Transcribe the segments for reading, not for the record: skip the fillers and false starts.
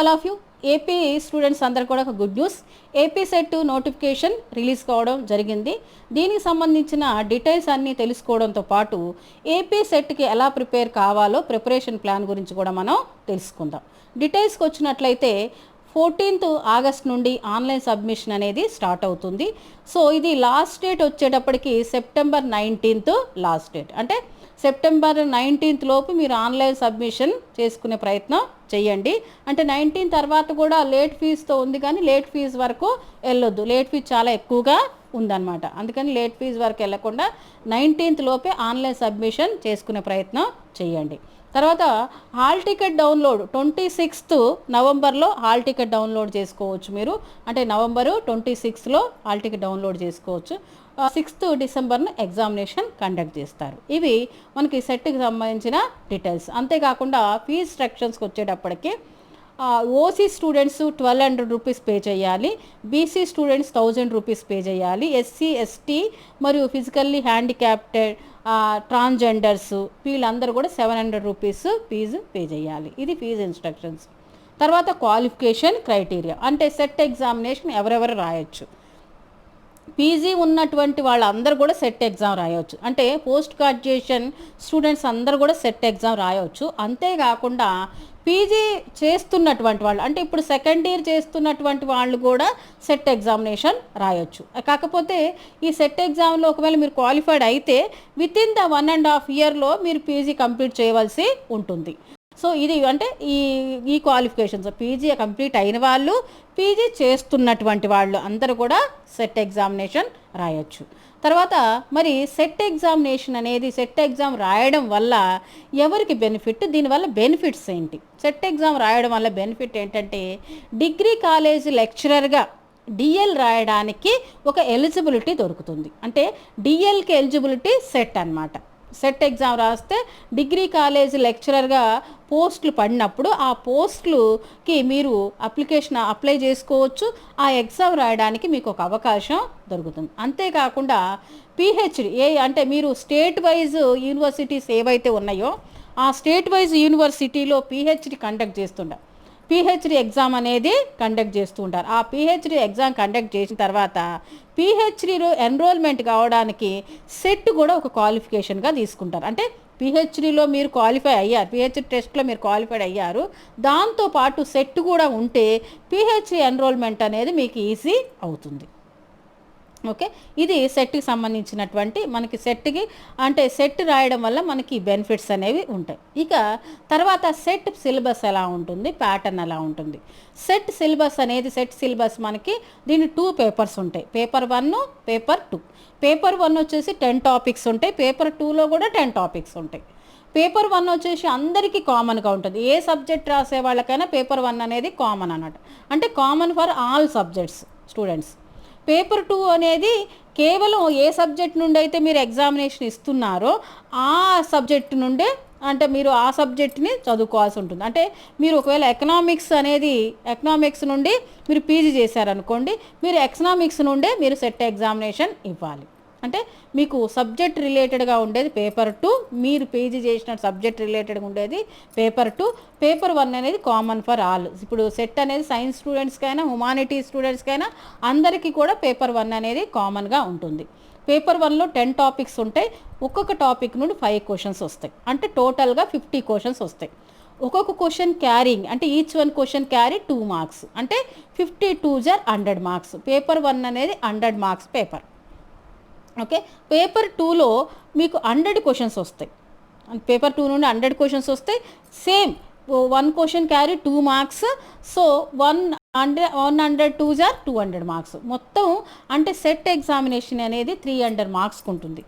All of you AP students అందరు కూడా ఒక good news. AP CET notification release కావడం జరిగింది. దీనికి సంబంధించిన డీటెయిల్స్ అన్నీ తెలుసుకోవడంతో పాటు ఏపీ సెట్కి ఎలా ప్రిపేర్ కావాలో ప్రిపరేషన్ ప్లాన్ గురించి కూడా మనం తెలుసుకుందాం. డీటెయిల్స్కి వచ్చినట్లయితే 14th ఆగస్ట్ నుండి ఆన్లైన్ సబ్మిషన్ అనేది స్టార్ట్ అవుతుంది. సో ఇది లాస్ట్ డేట్ వచ్చేటప్పటికి సెప్టెంబర్ 19th లాస్ట్ డేట్. అంటే సెప్టెంబర్ 19th లోపు మీరు ఆన్లైన్ సబ్మిషన్ చేసుకునే ప్రయత్నం చేయండి. అంటే 19 తర్వాత కూడా లేట్ ఫీజుతో ఉంది, కానీ లేట్ ఫీజు వరకు వెళ్ళొద్దు. లేట్ ఫీజు చాలా ఎక్కువగా ఉందన్నమాట. అందుకని లేట్ ఫీజు వరకు వెళ్ళకుండా 19th లోపే ఆన్లైన్ సబ్మిషన్ చేసుకునే ప్రయత్నం చేయండి. తర్వాత హాల్ టికెట్ డౌన్లోడ్ 26th నవంబర్లో హాల్ టికెట్ డౌన్లోడ్ చేసుకోవచ్చు మీరు. అంటే నవంబరు 26లో హాల్ టికెట్ డౌన్లోడ్ చేసుకోవచ్చు. 6th డిసెంబర్ను ఎగ్జామినేషన్ కండక్ట్ చేస్తారు. ఇవి మనకి సెట్కి సంబంధించిన డీటెయిల్స్. అంతేకాకుండా ఫీజ్ స్ట్రక్చర్స్కి వచ్చేటప్పటికి ఓసీ స్టూడెంట్స్ 1200 రూపీస్ పే చేయాలి, బీసీ స్టూడెంట్స్ 1000 రూపీస్ పే చేయాలి, ఎస్సీ ఎస్టీ మరియు ఫిజికల్లీ హ్యాండిక్యాప్టెడ్ ట్రాన్స్జెండర్స్ వీళ్ళందరూ కూడా 700 రూపీస్ ఫీజు పే చేయాలి. ఇది ఫీజు ఇన్స్ట్రక్షన్స్. తర్వాత క్వాలిఫికేషన్ క్రైటీరియా, అంటే సెట్ ఎగ్జామినేషన్ ఎవరెవరు రాయొచ్చు. పీజీ ఉన్నటువంటి వాళ్ళందరూ కూడా సెట్ ఎగ్జామ్ రాయవచ్చు. అంటే పోస్ట్ గ్రాడ్యుయేషన్ స్టూడెంట్స్ అందరూ కూడా సెట్ ఎగ్జామ్ రాయవచ్చు. అంతేకాకుండా పీజీ చేస్తున్నటువంటి వాళ్ళు, అంటే ఇప్పుడు సెకండ్ ఇయర్ చేస్తున్నటువంటి వాళ్ళు కూడా సెట్ ఎగ్జామినేషన్ రాయొచ్చు. కాకపోతే ఈ సెట్ ఎగ్జామ్లో ఒకవేళ మీరు క్వాలిఫైడ్ అయితే వితిన్ ద 1.5 yearలో మీరు పీజీ కంప్లీట్ చేయవలసి ఉంటుంది. సో ఇది అంటే ఈ క్వాలిఫికేషన్స్ పీజీ కంప్లీట్ అయిన వాళ్ళు, పీజీ చేస్తున్నటువంటి వాళ్ళు అందరూ కూడా సెట్ ఎగ్జామినేషన్ రాయొచ్చు. తర్వాత మరి సెట్ ఎగ్జామినేషన్ అనేది సెట్ ఎగ్జామ్ రాయడం వల్ల ఎవరికి బెనిఫిట్, దీనివల్ల బెనిఫిట్స్ ఏంటి? సెట్ ఎగ్జామ్ రాయడం వల్ల బెనిఫిట్ ఏంటంటే డిగ్రీ కాలేజ్ లెక్చరర్గా డిఎల్ రాయడానికి ఒక ఎలిజిబిలిటీ దొరుకుతుంది. అంటే డిఎల్కి ఎలిజిబిలిటీ సెట్ అన్నమాట. సెట్ ఎగ్జామ్ రాస్తే డిగ్రీ కాలేజ్ లెక్చరర్గా పోస్టులు పడినప్పుడు ఆ పోస్టులకి మీరు అప్లై చేసుకోవచ్చు. ఆ ఎగ్జామ్ రాయడానికి మీకు ఒక అవకాశం దొరుకుతుంది. అంతేకాకుండా పిహెచ్డి అంటే మీరు స్టేట్ వైజ్ యూనివర్సిటీస్ ఏవైతే ఉన్నాయో ఆ స్టేట్ వైజ్ యూనివర్సిటీలో పిహెచ్డి కండక్ట్ చేస్తుంటారు. పిహెచ్డి ఎగ్జామ్ అనేది కండక్ట్ చేస్తూ ఉంటారు. ఆ పిహెచ్డి ఎగ్జామ్ కండక్ట్ చేసిన తర్వాత పిహెచ్డిలో ఎన్రోల్మెంట్ కావడానికి సెట్ కూడా ఒక క్వాలిఫికేషన్గా తీసుకుంటారు. అంటే పిహెచ్డిలో మీరు క్వాలిఫై అయ్యారు, పిహెచ్డి టెస్ట్లో మీరు క్వాలిఫైడ్ అయ్యారు, దాంతోపాటు సెట్ కూడా ఉంటే పిహెచ్డి ఎన్రోల్మెంట్ అనేది మీకు ఈజీ అవుతుంది. ఓకే, ఇది సెట్కి సంబంధించినటువంటి మనకి సెట్కి అంటే సెట్ రాయడం వల్ల మనకి బెనిఫిట్స్ అనేవి ఉంటాయి. ఇక తర్వాత సెట్ సిలబస్ ఎలా ఉంటుంది, ప్యాటర్న్ ఎలా ఉంటుంది. సెట్ సిలబస్ అనేది సెట్ సిలబస్ మనకి దీని 2 పేపర్స్ ఉంటాయి. Paper 1, paper 2. పేపర్ 1 వచ్చేసి 10 టాపిక్స్ ఉంటాయి. పేపర్ 2లో కూడా 10 టాపిక్స్ ఉంటాయి. పేపర్ 1 వచ్చేసి అందరికీ కామన్గా ఉంటుంది. ఏ సబ్జెక్ట్ రాసే వాళ్ళకైనా పేపర్ 1 అనేది కామన్ అన్నట్టు. అంటే common for all subjects students. Paper 2 అనేది కేవలం ఏ సబ్జెక్ట్ నుండి అయితే మీరు ఎగ్జామినేషన్ ఇస్తున్నారో ఆ సబ్జెక్ట్ నుండే, అంటే మీరు ఆ సబ్జెక్ట్ని చదువుకోవాల్సి ఉంటుంది. అంటే మీరు ఒకవేళ ఎకనామిక్స్ నుండి మీరు పీజీ చేశారనుకోండి, మీరు ఎకనామిక్స్ నుండే మీరు సెట్ ఎగ్జామినేషన్ ఇవ్వాలి. అంటే మీకు సబ్జెక్ట్ రిలేటెడ్గా ఉండేది పేపర్ 2, మీరు పీజీ చేసిన సబ్జెక్ట్ రిలేటెడ్గా ఉండేది పేపర్ 2. పేపర్ 1 అనేది కామన్ ఫర్ ఆల్. ఇప్పుడు సెట్ అనేది సైన్స్ స్టూడెంట్స్కైనా హ్యుమానిటీ స్టూడెంట్స్కైనా అందరికీ కూడా పేపర్ 1 అనేది కామన్గా ఉంటుంది. పేపర్ 1లో 10 టాపిక్స్ ఉంటాయి. ఒక్కొక్క టాపిక్ నుండి 5 క్వశ్చన్స్ వస్తాయి. అంటే టోటల్గా 50 క్వశ్చన్స్ వస్తాయి. ఒక్కొక్క క్వశ్చన్ క్యారింగ్ అంటే ఈచ్ 1 క్వశ్చన్ క్యారీ 2 మార్క్స్. అంటే 52 × 100 మార్క్స్. పేపర్ 1 అనేది 100 మార్క్స్ పేపర్. ఓకే, పేపర్ 2లో మీకు 100 క్వశ్చన్స్ వస్తాయి. పేపర్ 2 నుండి 100 క్వశ్చన్స్ వస్తాయి. Same 1 question carry 2 marks. So 102 × 200 marks మొత్తం. అంటే సెట్ ఎగ్జామినేషన్ అనేది 300 మార్క్స్కి ఉంటుంది.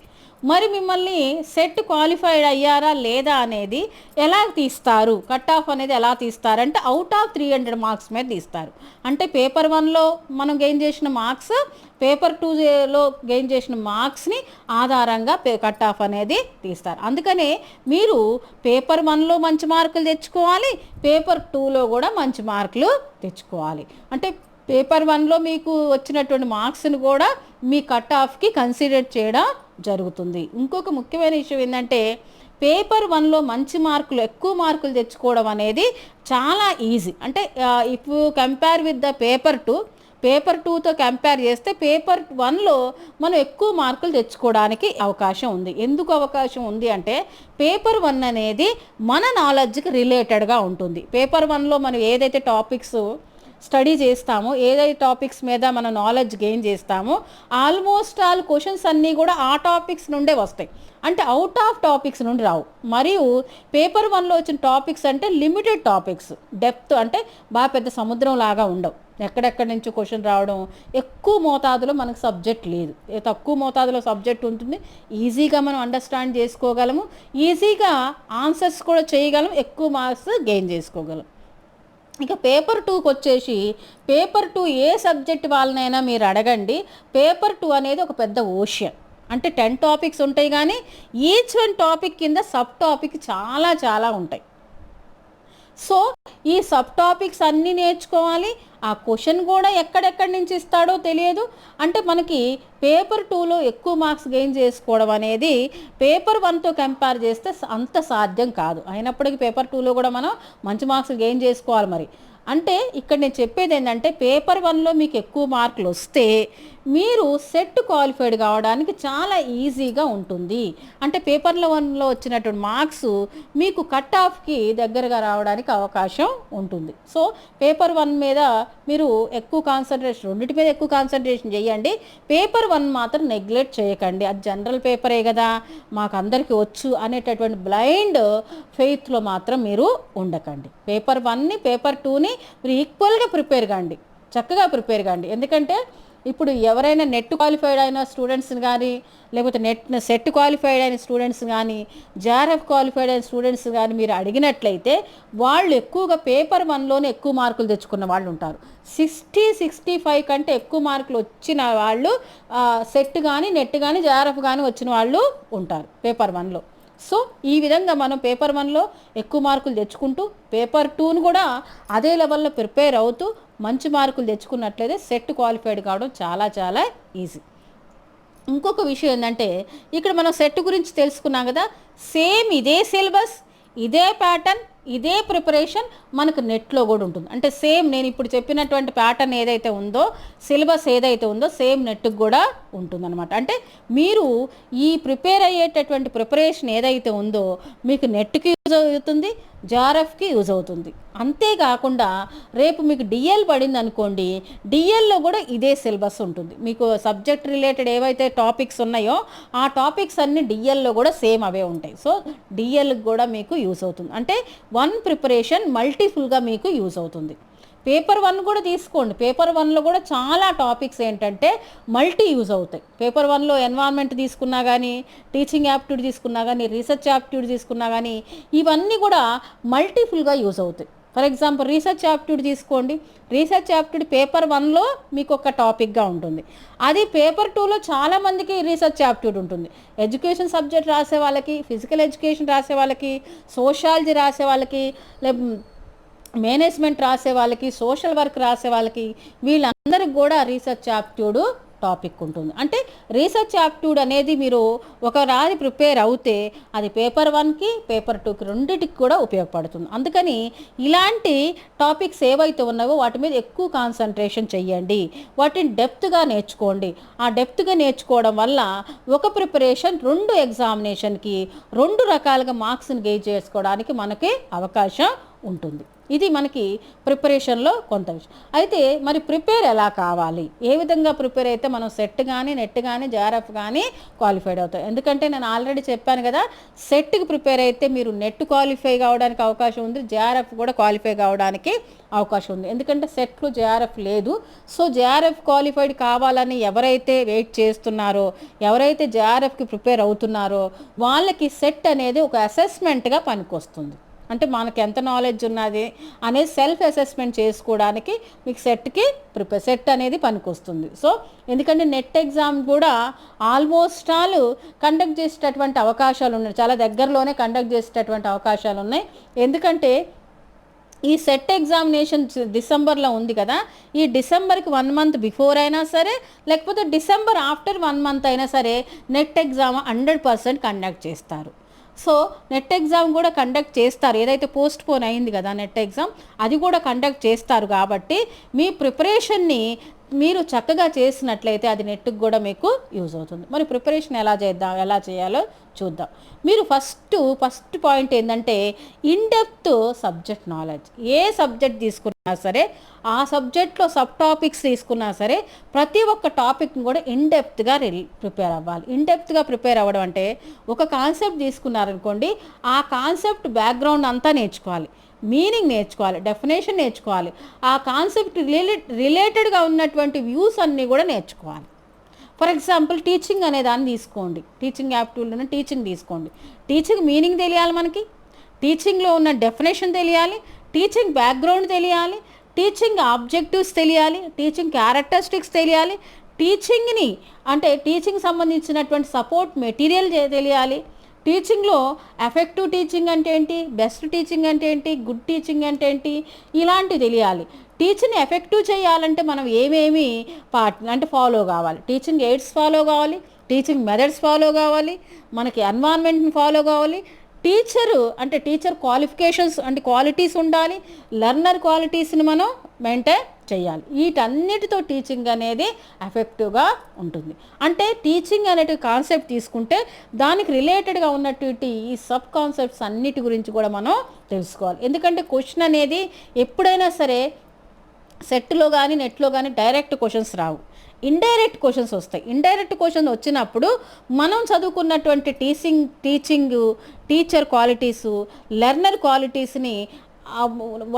మరి మిమ్మల్ని సెట్ క్వాలిఫైడ్ అయ్యారా లేదా అనేది ఎలా తీస్తారు, కట్ ఆఫ్ అనేది ఎలా తీస్తారంటే అవుట్ ఆఫ్ 300 మార్క్స్ మీద తీస్తారు. అంటే పేపర్ 1లో మనం గెయిన్ చేసిన మార్క్స్, పేపర్ 2లో గెయిన్ చేసిన మార్క్స్ని ఆధారంగా కట్ ఆఫ్ అనేది తీస్తారు. అందుకనే మీరు పేపర్ 1లో మంచి మార్కులు తెచ్చుకోవాలి, పేపర్ 2లో కూడా మంచి మార్కులు తెచ్చుకోవాలి. అంటే పేపర్ 1లో మీకు వచ్చినటువంటి మార్క్స్ని కూడా మీ కట్ ఆఫ్కి కన్సిడర్ చేయడం జరుగుతుంది. ఇంకొక ముఖ్యమైన విషయం ఏంటంటే పేపర్ 1లో మంచి మార్కులు, ఎక్కువ మార్కులు తెచ్చుకోవడం అనేది చాలా ఈజీ. అంటే if compare with the paper 2తో కంపేర్ చేస్తే పేపర్ 1లో మనం ఎక్కువ మార్కులు తెచ్చుకోవడానికి అవకాశం ఉంది. ఎందుకు అవకాశం ఉంది అంటే పేపర్ 1 అనేది మన నాలెడ్జ్కి రిలేటెడ్గా ఉంటుంది. పేపర్ 1లో మనం ఏదైతే టాపిక్స్ స్టడీ చేస్తామో, ఏదైతే టాపిక్స్ మీద మన నాలెడ్జ్ గెయిన్ చేస్తామో ఆల్మోస్ట్ ఆల్ క్వశ్చన్స్ అన్నీ కూడా ఆ టాపిక్స్ నుండే వస్తాయి. అంటే అవుట్ ఆఫ్ టాపిక్స్ నుండి రావు. మరియు పేపర్ 1లో వచ్చిన టాపిక్స్ అంటే లిమిటెడ్ టాపిక్స్, డెప్త్ అంటే బాగా పెద్ద సముద్రం లాగా ఉండవు. ఎక్కడెక్కడి నుంచి క్వశ్చన్ రావడం, ఎక్కువ మోతాదులో మనకు సబ్జెక్ట్ లేదు, తక్కువ మోతాదులో సబ్జెక్ట్ ఉంటుంది. ఈజీగా మనం అండర్స్టాండ్ చేసుకోగలము, ఈజీగా ఆన్సర్స్ కూడా చేయగలం, ఎక్కువ మార్క్స్ గెయిన్ చేసుకోగలం. ఇక పేపర్ 2కి వచ్చేసి పేపర్ 2 ఏ సబ్జెక్ట్ వాళ్ళనైనా మీరు అడగండి, పేపర్ 2 అనేది ఒక పెద్ద ఓషన్. అంటే 10 టాపిక్స్ ఉంటాయి, కానీ ఈచ్ వన్ టాపిక్ కింద సబ్ టాపిక్ చాలా చాలా ఉంటాయి. సో ఈ సబ్ టాపిక్స్ అన్నీ నేర్చుకోవాలి. ఆ క్వశ్చన్ కూడా ఎక్కడెక్కడి నుంచి ఇస్తాడో తెలియదు. అంటే మనకి పేపర్ 2లో ఎక్కువ మార్క్స్ గెయిన్ చేసుకోవడం అనేది పేపర్ 1తో కంపేర్ చేస్తే అంత సాధ్యం కాదు. అయినప్పటికీ పేపర్ 2లో కూడా మనం మంచి మార్క్స్ గెయిన్ చేసుకోవాలి. మరి అంటే ఇక్కడ నేను చెప్పేది ఏంటంటే పేపర్ 1లో మీకు ఎక్కువ మార్కులు వస్తే మీరు సెట్ క్వాలిఫైడ్ కావడానికి చాలా ఈజీగా ఉంటుంది. అంటే పేపర్ 1లో వచ్చినటువంటి మార్క్స్ మీకు కట్ ఆఫ్కి దగ్గరగా రావడానికి అవకాశం ఉంటుంది. సో పేపర్ 1 మీద మీరు ఎక్కువ కాన్సన్ట్రేషన్, రెండింటి మీద ఎక్కువ కాన్సన్ట్రేషన్ చేయండి. పేపర్ 1 మాత్రం నెగ్లెక్ట్ చేయకండి. అది జనరల్ పేపరే కదా, మాకు అందరికీ వచ్చు అనేటటువంటి బ్లైండ్ ఫెయిత్లో మాత్రం మీరు ఉండకండి. పేపర్ 1ని పేపర్ 2ని మీరు ఈక్వల్గా ప్రిపేర్ కాండి, చక్కగా ప్రిపేర్ కాండి. ఎందుకంటే ఇప్పుడు ఎవరైనా నెట్ క్వాలిఫైడ్ అయిన స్టూడెంట్స్ని కానీ, లేకపోతే సెట్ క్వాలిఫైడ్ అయిన స్టూడెంట్స్ కానీ, జేఆర్ఎఫ్ క్వాలిఫైడ్ అయిన స్టూడెంట్స్ కానీ మీరు అడిగినట్లయితే వాళ్ళు ఎక్కువగా పేపర్ 1లోనే ఎక్కువ మార్కులు తెచ్చుకున్న వాళ్ళు ఉంటారు. 60-65 కంటే ఎక్కువ మార్కులు వచ్చిన వాళ్ళు సెట్ కానీ, నెట్ కానీ, జేఆర్ఎఫ్ కానీ వచ్చిన వాళ్ళు ఉంటారు పేపర్ 1లో. సో ఈ విధంగా మనం పేపర్ 1లో ఎక్కువ మార్కులు తెచ్చుకుంటూ పేపర్ 2ను కూడా అదే లెవెల్లో ప్రిపేర్ అవుతూ మంచి మార్కులు తెచ్చుకున్నట్లయితే సెట్ క్వాలిఫైడ్ కావడం చాలా చాలా ఈజీ. ఇంకొక విషయం ఏంటంటే ఇక్కడ మనం సెట్ గురించి తెలుసుకున్నాం కదా, సేమ్ ఇదే సిలబస్, ఇదే ప్యాటర్న్, ఇదే ప్రిపరేషన్ మనకు నెట్లో కూడా ఉంటుంది. అంటే సేమ్ నేను ఇప్పుడు చెప్పినటువంటి ప్యాటర్న్ ఏదైతే ఉందో, సిలబస్ ఏదైతే ఉందో సేమ్ నెట్కి కూడా ఉంటుందన్నమాట. అంటే మీరు ఈ ప్రిపేర్ అయ్యేటటువంటి ప్రిపరేషన్ ఏదైతే ఉందో మీకు నెట్కి యూజ్ అవుతుంది, జేఆర్ఎఫ్కి యూజ్ అవుతుంది. అంతేకాకుండా రేపు మీకు డిఎల్ పడింది అనుకోండి, డిఎల్లో కూడా ఇదే సిలబస్ ఉంటుంది. మీకు సబ్జెక్ట్ రిలేటెడ్ ఏవైతే టాపిక్స్ ఉన్నాయో ఆ టాపిక్స్ అన్నీ డిఎల్లో కూడా సేమ్ అవే ఉంటాయి. సో డిఎల్కి కూడా మీకు యూజ్ అవుతుంది. అంటే వన్ ప్రిపరేషన్ మల్టిపుల్గా మీకు యూజ్ అవుతుంది. పేపర్ 1 కూడా తీసుకోండి, పేపర్ 1లో కూడా చాలా టాపిక్స్ ఏంటంటే మల్టీ యూజ్ అవుతాయి. పేపర్ 1లో ఎన్వైర్న్మెంట్ తీసుకున్నా కానీ, టీచింగ్ యాప్టిట్యూడ్ తీసుకున్నా కానీ, రీసెర్చ్ యాప్టిట్యూడ్ తీసుకున్నా కానీ ఇవన్నీ కూడా మల్టిపుల్గా యూజ్ అవుతాయి. ఫర్ ఎగ్జాంపుల్ రీసెర్చ్ యాప్టిట్యూడ్ తీసుకోండి, రీసెర్చ్ యాప్టిట్యూడ్ పేపర్ 1లో మీకు ఒక టాపిక్గా ఉంటుంది, అది పేపర్ 2లో చాలామందికి రీసెర్చ్ యాప్టిట్యూడ్ ఉంటుంది. ఎడ్యుకేషన్ సబ్జెక్ట్ రాసే వాళ్ళకి, ఫిజికల్ ఎడ్యుకేషన్ రాసే వాళ్ళకి, సోషాలజీ రాసే వాళ్ళకి, మేనేజ్మెంట్ రాసే వాళ్ళకి, సోషల్ వర్క్ రాసే వాళ్ళకి, వీళ్ళందరికీ కూడా రీసెర్చ్ యాప్టిట్యూడ్ టాపిక్ ఉంటుంది. అంటే రీసెర్చ్ యాప్టిట్యూడ్ అనేది మీరు ఒక రాది ప్రిపేర్ అవుతే అది పేపర్ 1కి పేపర్ 2కి రెండింటికి కూడా ఉపయోగపడుతుంది. అందుకని ఇలాంటి టాపిక్స్ ఏవైతే ఉన్నావో వాటి మీద ఎక్కువ కాన్సన్ట్రేషన్ చెయ్యండి, వాటిని డెప్త్గా నేర్చుకోండి. ఆ డెప్త్గా నేర్చుకోవడం వల్ల ఒక ప్రిపరేషన్ 2 ఎగ్జామినేషన్కి 2 రకాలుగా మార్క్స్ని గెయిన్ చేసుకోవడానికి మనకి అవకాశం ఉంటుంది. ఇది మనకి ప్రిపరేషన్లో కొంత విషయం. అయితే మరి ప్రిపేర్ ఎలా కావాలి, ఏ విధంగా ప్రిపేర్ అయితే మనం సెట్ కానీ, నెట్ కానీ, జేఆర్ఎఫ్ కానీ క్వాలిఫైడ్ అవుతాం. ఎందుకంటే నేను ఆల్రెడీ చెప్పాను కదా, సెట్కి ప్రిపేర్ అయితే మీరు నెట్ క్వాలిఫై కావడానికి అవకాశం ఉంది, జేఆర్ఎఫ్ కూడా క్వాలిఫై కావడానికి అవకాశం ఉంది. ఎందుకంటే సెట్లు జేఆర్ఎఫ్ లేదు. సో జేఆర్ఎఫ్ క్వాలిఫైడ్ కావాలని ఎవరైతే వెయిట్ చేస్తున్నారో, ఎవరైతే జేఆర్ఎఫ్కి ప్రిపేర్ అవుతున్నారో వాళ్ళకి సెట్ అనేది ఒక అసెస్మెంట్గా పనికొస్తుంది. అంటే మనకి ఎంత నాలెడ్జ్ ఉన్నది అనేది సెల్ఫ్ అసెస్మెంట్ చేసుకోవడానికి మీకు సెట్ అనేది పనికొస్తుంది. సో ఎందుకంటే నెట్ ఎగ్జామ్ కూడా ఆల్మోస్ట్ ఆల్ కండక్ట్ చేసేటటువంటి అవకాశాలు ఉన్నాయి, చాలా దగ్గరలోనే కండక్ట్ చేసేటటువంటి అవకాశాలు ఉన్నాయి. ఎందుకంటే ఈ సెట్ ఎగ్జామినేషన్ డిసెంబర్లో ఉంది కదా, ఈ డిసెంబర్కి 1 మంత్ బిఫోర్ అయినా సరే, లేకపోతే డిసెంబర్ ఆఫ్టర్ 1 మంత్ అయినా సరే నెట్ ఎగ్జామ్ 100% కండక్ట్ చేస్తారు. సో నెట్ ఎగ్జామ్ కూడా కండక్ట్ చేస్తారు, ఏదైతే పోస్ట్ పోన్ అయింది కదా నెట్ ఎగ్జామ్, అది కూడా కండక్ట్ చేస్తారు. కాబట్టి మీ ప్రిపరేషన్ని మీరు చక్కగా చేసినట్లయితే అది నెట్కి కూడా మీకు యూజ్ అవుతుంది. మరి ప్రిపరేషన్ ఎలా చేయాలో చూద్దాం. మీరు ఫస్ట్ పాయింట్ ఏంటంటే ఇన్డెప్త్ సబ్జెక్ట్ నాలెడ్జ్. ఏ సబ్జెక్ట్ తీసుకున్నా సరే, ఆ సబ్జెక్ట్లో సబ్ టాపిక్స్ తీసుకున్నా సరే, ప్రతి ఒక్క టాపిక్ని కూడా ఇన్డెప్త్గా ప్రిపేర్ అవ్వాలి. ఇన్డెప్త్గా ప్రిపేర్ అవ్వడం అంటే ఒక కాన్సెప్ట్ తీసుకున్నారనుకోండి, ఆ కాన్సెప్ట్ బ్యాక్గ్రౌండ్ అంతా నేర్చుకోవాలి, మీనింగ్ నేర్చుకోవాలి, డెఫినేషన్ నేర్చుకోవాలి, ఆ కాన్సెప్ట్ రిలేటెడ్గా ఉన్నటువంటి వ్యూస్ అన్నీ కూడా నేర్చుకోవాలి. ఫర్ ఎగ్జాంపుల్ టీచింగ్ అనే దాన్ని తీసుకోండి, టీచింగ్ యాప్టిట్యూడ్లోనే టీచింగ్ తీసుకోండి. టీచింగ్ మీనింగ్ తెలియాలి మనకి, టీచింగ్లో ఉన్న డెఫినేషన్ తెలియాలి, టీచింగ్ బ్యాక్గ్రౌండ్ తెలియాలి, టీచింగ్ ఆబ్జెక్టివ్స్ తెలియాలి, టీచింగ్ క్యారెక్టరిస్టిక్స్ తెలియాలి, టీచింగ్ని అంటే టీచింగ్ సంబంధించినటువంటి సపోర్ట్ మెటీరియల్ తెలియాలి, టీచింగ్లో ఎఫెక్టివ్ టీచింగ్ అంటే ఏంటి, బెస్ట్ టీచింగ్ అంటే ఏంటి, గుడ్ టీచింగ్ అంటే ఏంటి, ఇలాంటివి తెలియాలి. టీచింగ్ ఎఫెక్టివ్ చేయాలంటే మనం ఏమేమి ఫాలో కావాలి, టీచింగ్ ఎయిడ్స్ ఫాలో కావాలి, టీచింగ్ మెథడ్స్ ఫాలో కావాలి, మనకి ఎన్వైరన్మెంట్ని ఫాలో కావాలి, టీచర్ క్వాలిఫికేషన్స్ అంటే క్వాలిటీస్ ఉండాలి, లెర్నర్ క్వాలిటీస్ని మనం మెయింటైన్ చేయాలి. వీటన్నిటితో టీచింగ్ అనేది ఎఫెక్టివ్గా ఉంటుంది. అంటే టీచింగ్ అనే కాన్సెప్ట్ తీసుకుంటే దానికి రిలేటెడ్గా ఉన్నటువంటి ఈ సబ్ కాన్సెప్ట్స్ అన్నిటి గురించి కూడా మనం తెలుసుకోవాలి. ఎందుకంటే క్వశ్చన్ అనేది ఎప్పుడైనా సరే సెట్లో కానీ నెట్లో కానీ డైరెక్ట్ క్వశ్చన్స్ రావు, ఇండైరెక్ట్ క్వశ్చన్స్ వస్తాయి. ఇండైరెక్ట్ క్వశ్చన్ వచ్చినప్పుడు మనం చదువుకున్నటువంటి టీచర్ క్వాలిటీసు, లెర్నర్ క్వాలిటీస్ని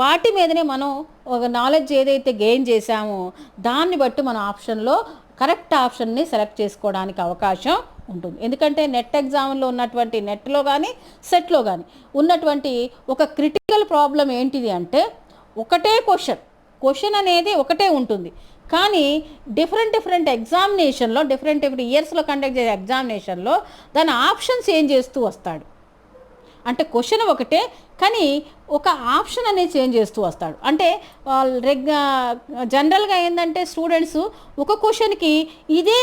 వాటి మీదనే మనం ఒక నాలెడ్జ్ ఏదైతే గెయిన్ చేశామో దాన్ని బట్టి మన ఆప్షన్లో కరెక్ట్ ఆప్షన్ని సెలెక్ట్ చేసుకోవడానికి అవకాశం ఉంటుంది. ఎందుకంటే నెట్ ఎగ్జామ్లో ఉన్నటువంటి నెట్లో కానీ సెట్లో కానీ ఉన్నటువంటి ఒక క్రిటికల్ ప్రాబ్లం ఏంటిది అంటే ఒకటే క్వశ్చన్ అనేది ఒకటే ఉంటుంది, కానీ డిఫరెంట్ ఎగ్జామినేషన్లో డిఫరెంట్ ఇయర్స్లో కండక్ట్ చేసే ఎగ్జామినేషన్లో దాని ఆప్షన్స్ ఏం చేస్తూ వస్తాడు. అంటే క్వశ్చన్ ఒకటే కానీ ఒక ఆప్షన్ అనేది చేంజ్ చేస్తూ వస్తాడు. అంటే జనరల్గా ఏంటంటే స్టూడెంట్స్ ఒక క్వశ్చన్కి ఇదే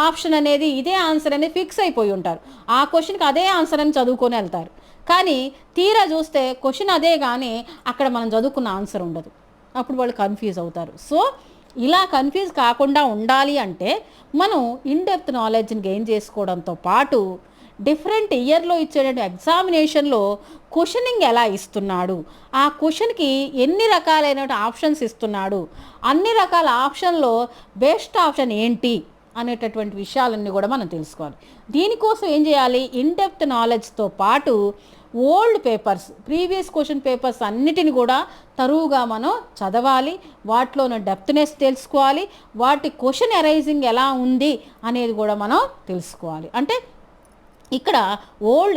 ఆప్షన్ అనేది ఇదే ఆన్సర్ అనేది ఫిక్స్ అయిపోయి ఉంటారు, ఆ క్వశ్చన్కి అదే ఆన్సర్ అని చదువుకొని వెళ్తారు. కానీ తీరా చూస్తే క్వశ్చన్ అదే కానీ అక్కడ మనం చదువుకున్న ఆన్సర్ ఉండదు, అప్పుడు వాళ్ళు కన్ఫ్యూజ్ అవుతారు. సో ఇలా కన్ఫ్యూజ్ కాకుండా ఉండాలి అంటే మనం ఇన్డెప్త్ నాలెడ్జ్ని గెయిన్ చేసుకోవడంతో పాటు డిఫరెంట్ ఇయర్లో ఇచ్చేటువంటి ఎగ్జామినేషన్లో క్వశ్చనింగ్ ఎలా ఇస్తున్నాడు, ఆ క్వశ్చన్కి ఎన్ని రకాలైన ఆప్షన్స్ ఇస్తున్నాడు, అన్ని రకాల ఆప్షన్లో బెస్ట్ ఆప్షన్ ఏంటి అనేటటువంటి విషయాలన్నీ కూడా మనం తెలుసుకోవాలి. దీనికోసం ఏం చేయాలి, ఇన్డెప్త్ నాలెడ్జ్తో పాటు old papers, previous question papers అన్నిటిని కూడా తరువుగా మనం చదవాలి, వాటిలో ఉన్న డెప్త్నెస్ తెలుసుకోవాలి, వాటి క్వశ్చన్ అరైజింగ్ ఎలా ఉంది అనేది కూడా మనం తెలుసుకోవాలి. అంటే ఇక్కడ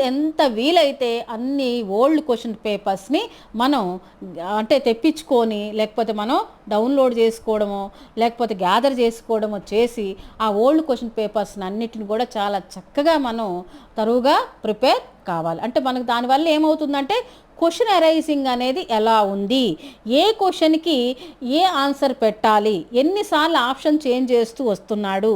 ఎంత వీలైతే అన్ని ఓల్డ్ క్వశ్చన్ పేపర్స్ని మనం తెప్పించుకొని లేకపోతే మనం డౌన్లోడ్ చేసుకోవడమో లేకపోతే గ్యాదర్ చేసుకోవడమో చేసి ఆ ఓల్డ్ క్వశ్చన్ పేపర్స్ని అన్నిటిని కూడా చాలా చక్కగా మనం తరువుగా ప్రిపేర్ కావాలి. అంటే మనకు దానివల్ల ఏమవుతుందంటే క్వశ్చన్ అరైజింగ్ అనేది ఎలా ఉంది, ఏ క్వశ్చన్కి ఏ ఆన్సర్ పెట్టాలి, ఎన్నిసార్లు ఆప్షన్ చేంజ్ చేస్తూ వస్తున్నాడు,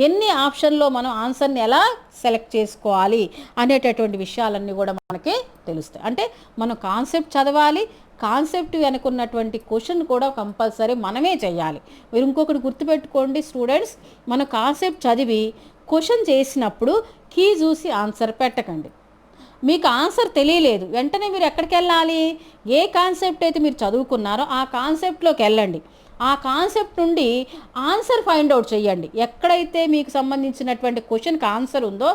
ఎన్ని ఆప్షన్లో మనం ఆన్సర్ని ఎలా సెలెక్ట్ చేసుకోవాలి అనేటటువంటి విషయాలన్నీ కూడా మనకి తెలుస్తాయి. అంటే మనం కాన్సెప్ట్ చదవాలి, కాన్సెప్ట్ వెనుకున్నటువంటి క్వశ్చన్ కూడా కంపల్సరీ మనమే చేయాలి. మీరు ఇంకొకటి గుర్తుపెట్టుకోండి స్టూడెంట్స్, మన కాన్సెప్ట్ చదివి క్వశ్చన్ చేసినప్పుడు కీ చూసి ఆన్సర్ పెట్టకండి. మీకు ఆన్సర్ తెలియలేదు వెంటనే మీరు ఎక్కడికి వెళ్ళాలి, ఏ కాన్సెప్ట్ అయితే మీరు చదువుకున్నారో ఆ కాన్సెప్ట్లోకి వెళ్ళండి, ఆ కాన్సెప్ట్ నుండి ఆన్సర్ ఫైండ్ అవుట్ చేయండి. ఎక్కడైతే మీకు సంబంధించినటువంటి క్వశ్చన్కి ఆన్సర్ ఉందో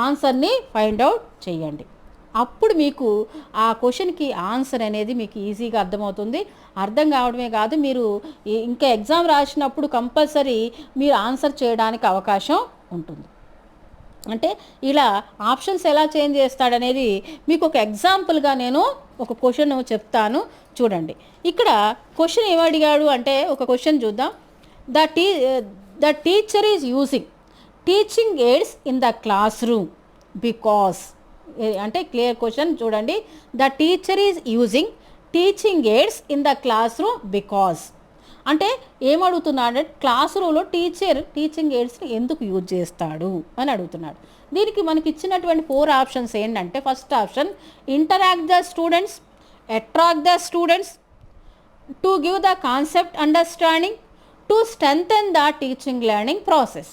ఆన్సర్ని ఫైండ్ అవుట్ చేయండి. అప్పుడు మీకు ఆ క్వశ్చన్కి ఆన్సర్ అనేది మీకు ఈజీగా అర్థమవుతుంది. అర్థం కావడమే కాదు, మీరు ఇంకా ఎగ్జామ్ రాసినప్పుడు కంపల్సరీ మీరు ఆన్సర్ చేయడానికి అవకాశం ఉంటుంది. అంటే ఇలా ఆప్షన్స్ ఎలా చేంజ్ చేస్తాడనేది మీకు ఒక ఎగ్జాంపుల్గా నేను ఒక క్వశ్చన్ చెప్తాను చూడండి. ఇక్కడ క్వశ్చన్ ఏమడిగాడు అంటే ఒక క్వశ్చన్ చూద్దాం. The teacher is using teaching AIDS in the class room because, అంటే క్లియర్ క్వశ్చన్ చూడండి. The teacher is using teaching AIDS in the class room because అంటే ఏమడుగుతున్నాడు, క్లాస్ రూమ్లో టీచర్ టీచింగ్ ఎయిడ్స్ని ఎందుకు యూజ్ చేస్తాడు అని అడుగుతున్నాడు. దీనికి మనకి ఇచ్చినటువంటి 4 ఆప్షన్స్ ఏంటంటే, first option interact the students, attract the students, to give the concept understanding, to strengthen the teaching learning process.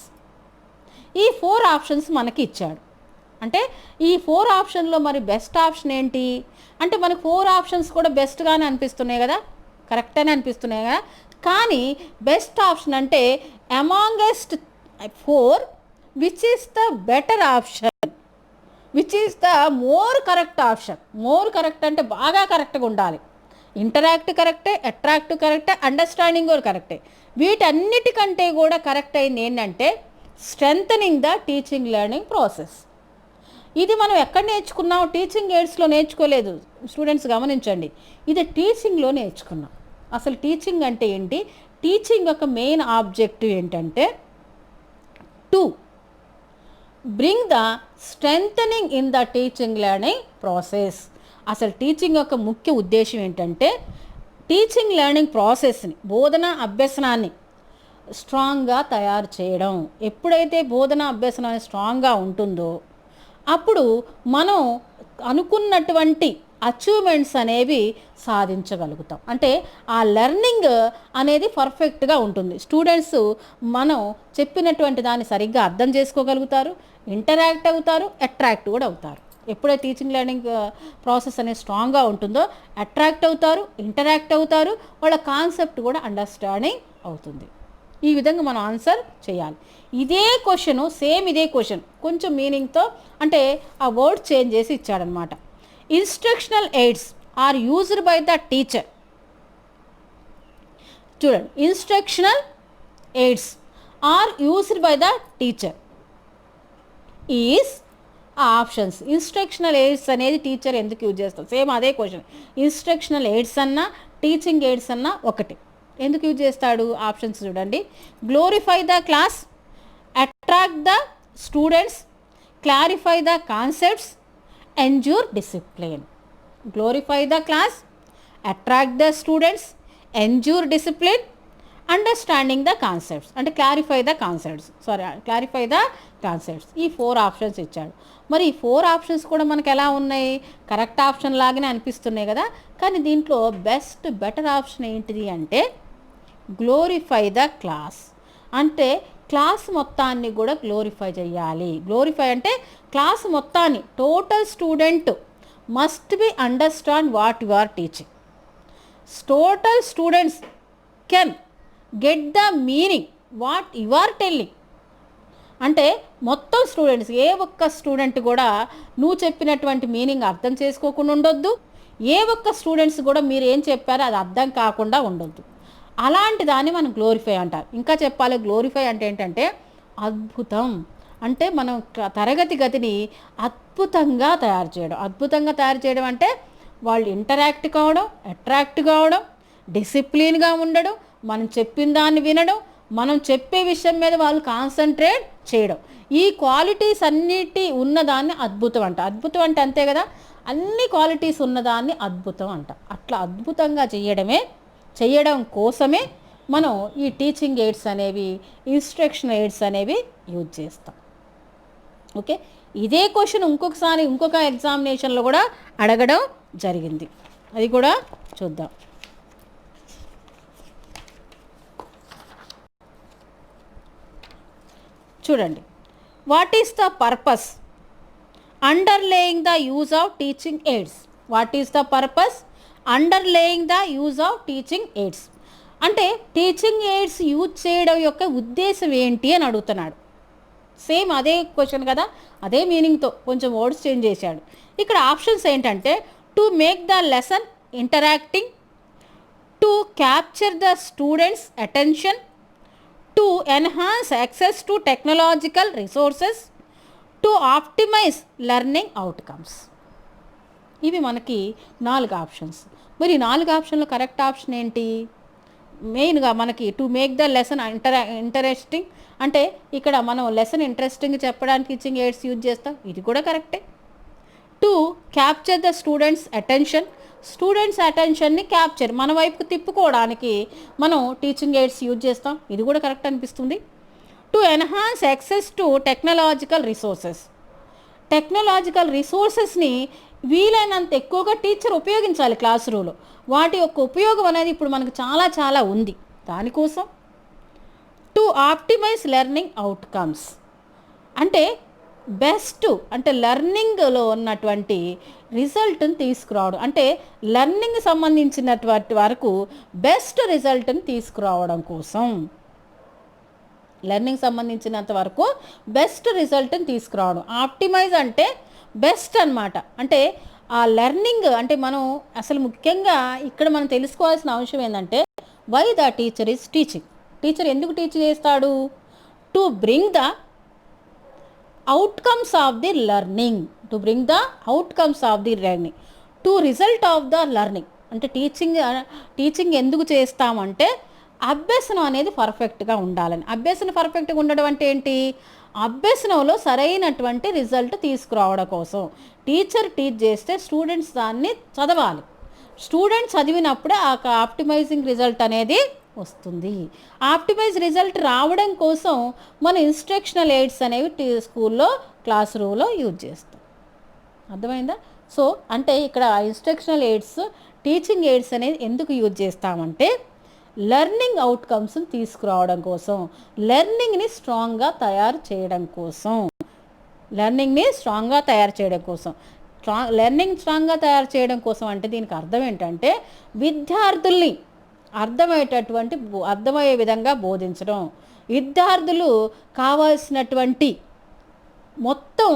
ఈ 4 ఆప్షన్స్ మనకి ఇచ్చాడు. అంటే ఈ 4 ఆప్షన్లో మరి బెస్ట్ ఆప్షన్ ఏంటి అంటే, మనకు 4 ఆప్షన్స్ కూడా బెస్ట్గానే అనిపిస్తున్నాయి కదా, కరెక్ట్ అని అనిపిస్తున్నాయి కదా. కానీ బెస్ట్ ఆప్షన్ అంటే amongst 4 which is the better option, which is the more correct option. More correct అంటే బాగా కరెక్ట్గా ఉండాలి. ఇంటరాక్ట్ కరెక్టే, అట్రాక్ట్ కరెక్టే, అండర్స్టాండింగ్ కూడా కరెక్టే. వీటన్నిటికంటే కూడా కరెక్ట్ అయింది ఏంటంటే strengthening the teaching learning process. ఇది మనం ఎక్కడ నేర్చుకున్నాం, టీచింగ్ ఎయిడ్స్లో నేర్చుకోలేదు స్టూడెంట్స్, గమనించండి. ఇది టీచింగ్లో నేర్చుకున్నాం. అసలు టీచింగ్ అంటే ఏంటి, టీచింగ్ యొక్క మెయిన్ ఆబ్జెక్టివ్ ఏంటంటే to bring the strengthening in the teaching learning process. అసలు టీచింగ్ యొక్క ముఖ్య ఉద్దేశం ఏంటంటే టీచింగ్ లెర్నింగ్ ప్రాసెస్ని, బోధన అభ్యసనాన్ని స్ట్రాంగ్గా తయారు చేయడం. ఎప్పుడైతే బోధన అభ్యసనం స్ట్రాంగ్గా ఉంటుందో అప్పుడు మనం అనుకున్నటువంటి అచీవ్మెంట్స్ అనేవి సాధించగలుగుతాం. అంటే ఆ లెర్నింగ్ అనేది పర్ఫెక్ట్గా ఉంటుంది. స్టూడెంట్స్ మనం చెప్పినటువంటి దాన్ని సరిగ్గా అర్థం చేసుకోగలుగుతారు, ఇంటరాక్ట్ అవుతారు, అట్రాక్ట్ కూడా అవుతారు. ఎప్పుడైతే టీచింగ్ లెర్నింగ్ ప్రాసెస్ అనేది స్ట్రాంగ్గా ఉంటుందో అట్రాక్ట్ అవుతారు, ఇంటరాక్ట్ అవుతారు, వాళ్ళ కాన్సెప్ట్ కూడా అండర్స్టాండింగ్ అవుతుంది. ఈ విధంగా మనం ఆన్సర్ చేయాలి. ఇదే క్వశ్చన్, సేమ్ ఇదే క్వశ్చన్ కొంచెం మీనింగ్తో, అంటే ఆ వర్డ్ చేంజ్ చేసి ఇచ్చాడనమాట. Instructional aids are used by the teacher. చూడండి, instructional aids are used by the teacher is options. Instructional aids అనేది టీచర్ ఎందుకు యూజ్ చేస్తారు, సేమ్ అదే క్వశ్చన్. ఇన్స్ట్రక్షనల్ ఎయిడ్స్ అన్నా టీచింగ్ ఎయిడ్స్ అన్నా ఒకటి. ఎందుకు యూజ్ చేస్తాడు, ఆప్షన్స్ చూడండి. Glorify the class, attract the students, clarify the concepts, ensure discipline. Glorify the class, attract the students, ensure discipline, understanding the concepts. అంటే clarify the concepts. ఈ 4 options ఇచ్చాడు. మరి ఈ 4 ఆప్షన్స్ కూడా మనకు ఎలా ఉన్నాయి, కరెక్ట్ ఆప్షన్ లాగానే అనిపిస్తున్నాయి కదా. కానీ దీంట్లో బెటర్ ఆప్షన్ ఏంటిది అంటే గ్లోరిఫై ద క్లాస్. అంటే క్లాస్ మొత్తాన్ని కూడా గ్లోరిఫై చేయాలి. గ్లోరిఫై అంటే క్లాస్ మొత్తాన్ని, total student must be understand what you are teaching. Total students can get the meaning what you are telling. అంటే మొత్తం స్టూడెంట్స్, ఏ ఒక్క స్టూడెంట్ కూడా నువ్వు చెప్పినటువంటి మీనింగ్ అర్థం చేసుకోకుండా ఉండొద్దు, ఏ ఒక్క స్టూడెంట్స్ కూడా మీరు ఏం చెప్పారో అది అర్థం కాకుండా ఉండొద్దు. అలాంటి దాన్ని మనం గ్లోరిఫై అంటారు. ఇంకా చెప్పాలి, గ్లోరిఫై అంటే ఏంటంటే అద్భుతం. అంటే మనం తరగతి గదిని అద్భుతంగా తయారు చేయడం. అద్భుతంగా తయారు చేయడం అంటే వాళ్ళు ఇంటరాక్ట్ కావడం, అట్రాక్ట్ కావడం, డిసిప్లిన్గా ఉండడం, మనం చెప్పిన దాన్ని వినడం, మనం చెప్పే విషయం మీద వాళ్ళు కాన్సన్ట్రేట్ చేయడం. ఈ క్వాలిటీస్ అన్నిటి ఉన్నదాన్ని అద్భుతం అంట. అద్భుతం అంటే అంతే కదా, అన్ని క్వాలిటీస్ ఉన్నదాన్ని అద్భుతం అంట. అట్లా అద్భుతంగా చేయడం కోసమే మనం ఈ టీచింగ్ ఎయిడ్స్ అనేవి, ఇన్స్ట్రక్షన్ ఎయిడ్స్ అనేవి యూజ్ చేస్తాం. ఓకే, ఇదే క్వశ్చన్ ఇంకొక ఎగ్జామినేషన్లో కూడా అడగడం జరిగింది. అది కూడా చూద్దాం. చూడండి, what is the purpose underlying the use of teaching aids. What is the purpose underlying the use of teaching aids. అంటే టీచింగ్ ఎయిడ్స్ యూజ్ చేయడం యొక్క ఉద్దేశం ఏంటి అని అడుగుతున్నాడు. సేమ్ అదే క్వశ్చన్ కదా, అదే మీనింగ్తో కొంచెం వర్డ్స్ చేంజ్ చేశాడు. ఇక్కడ ఆప్షన్స్ ఏంటంటే to make the lesson interacting, to capture the students attention, to enhance access to technological resources, to optimise learning outcomes. ఇవి మనకి 4 ఆప్షన్స్. మరి 4 ఆప్షన్లో కరెక్ట్ ఆప్షన్ ఏంటి? మెయిన్గా మనకి to make the lesson interesting, అంటే ఇక్కడ మనం లెసన్ ఇంట్రెస్టింగ్ చెప్పడానికి టీచింగ్ ఎయిడ్స్ యూజ్ చేస్తాం, ఇది కూడా కరెక్టే. To capture the students attention, students అటెన్షన్ని క్యాప్చర్ మన వైపుకు తిప్పుకోవడానికి మనం టీచింగ్ ఎయిడ్స్ యూజ్ చేస్తాం. ఇది కూడా కరెక్ట్ అనిపిస్తుంది. To enhance access to technological resources. Technological రిసోర్సెస్ని వీలైనంత ఎక్కువగా టీచర్ ఉపయోగించాలి క్లాస్ రూమ్లో. వాటి యొక్క ఉపయోగం అనేది ఇప్పుడు మనకు చాలా చాలా ఉంది. దానికోసం టు ఆప్టిమైజ్ లెర్నింగ్ అవుట్కమ్స్, అంటే బెస్ట్ అంటే లెర్నింగ్లో ఉన్నటువంటి రిజల్ట్ని తీసుకురావడం, అంటే లెర్నింగ్ సంబంధించినటువంటి వరకు బెస్ట్ రిజల్ట్ని తీసుకురావడం కోసం, లెర్నింగ్ సంబంధించినంత వరకు బెస్ట్ రిజల్ట్ని తీసుకురావడం. ఆప్టిమైజ్ అంటే బెస్ట్ అన్నమాట. అంటే ఆ లెర్నింగ్ అంటే మనం అసలు ముఖ్యంగా ఇక్కడ మనం తెలుసుకోవాల్సిన అంశం ఏంటంటే why the teacher is teaching. Teacher ఎందుకు టీచ్ చేస్తాడు? To bring the outcomes of the learning, to bring the outcomes of the learning, to result of the learning. అంటే టీచింగ్ ఎందుకు చేస్తామంటే అభ్యసనం అనేది పర్ఫెక్ట్గా ఉండాలని. అభ్యసనం పర్ఫెక్ట్గా ఉండడం అంటే ఏంటి? అభ్యసనంలో సరైనటువంటి రిజల్ట్ తీసుకురావడం కోసం టీచర్ టీచ్ చేస్తే స్టూడెంట్స్ దాన్ని చదవాలి. స్టూడెంట్స్ చదివినప్పుడే ఆ ఆప్టిమైజింగ్ రిజల్ట్ అనేది వస్తుంది. ఆప్టిమైజ్ రిజల్ట్ రావడం కోసం మన ఇన్స్ట్రక్షనల్ ఎయిడ్స్ అనేవి స్కూల్లో క్లాస్ రూమ్లో యూజ్ చేస్తాం. అర్థమైందా? సో అంటే ఇక్కడ ఇన్స్ట్రక్షనల్ ఎయిడ్స్, టీచింగ్ ఎయిడ్స్ అనేది ఎందుకు యూజ్ చేస్తామంటే లెర్నింగ్ అవుట్కమ్స్ని తీసుకురావడం కోసం, లెర్నింగ్ని స్ట్రాంగ్గా తయారు చేయడం కోసం, లెర్నింగ్ని స్ట్రాంగ్గా తయారు చేయడం కోసం. లెర్నింగ్ స్ట్రాంగ్గా తయారు చేయడం కోసం అంటే దీనికి అర్థం ఏంటంటే విద్యార్థుల్ని అర్థమయ్యే విధంగా బోధించడం, విద్యార్థులు కావాల్సినటువంటి మొత్తం